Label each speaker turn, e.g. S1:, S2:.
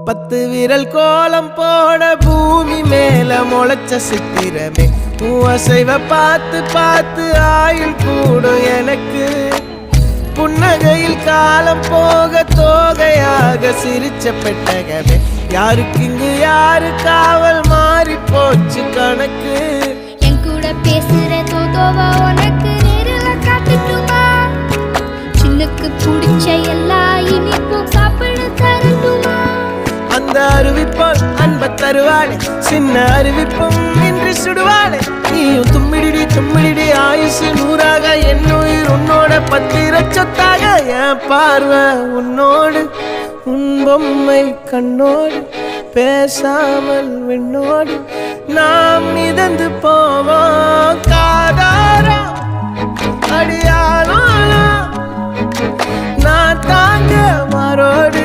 S1: 10 விரல் கோலம் போட பூமி மேல முளைச்ச சித்திரமே அசைவ பார்த்து பார்த்து ஆயுள் கூடும் எனக்கு புன்னகையில் காலம் போக தோகையாக சிரிச்ச பெட்டகமே யாருக்கு இங்கு யாரு காவல் மாறி போச்சு கணக்கு
S2: என் கூட பேசுற தோதோவா உனக்கு நேரில் காட்டுட்டுமா சின்னுக்கு பிடிச்ச எல்லா இனிப்பும் சாப்பிட தரட்டுமா
S1: அந்த அறிவிப்பால் அன்ப தருவாளே சின்ன அறிவிப்பும் இன்று சுடுவாளே நீயும் தும்மிடி தும்மிடி ஆயுசு 100ஆக என் உயிர் உன்னோட 10 சொத்தாக என் பார்வை உன்னோடு உன் பொம்மை கண்ணோடு பேசாமல் விண்ணோடு நாம் மிதந்து போவோம் காதாரா அடியாளோ நான் தாங்க மாறோடு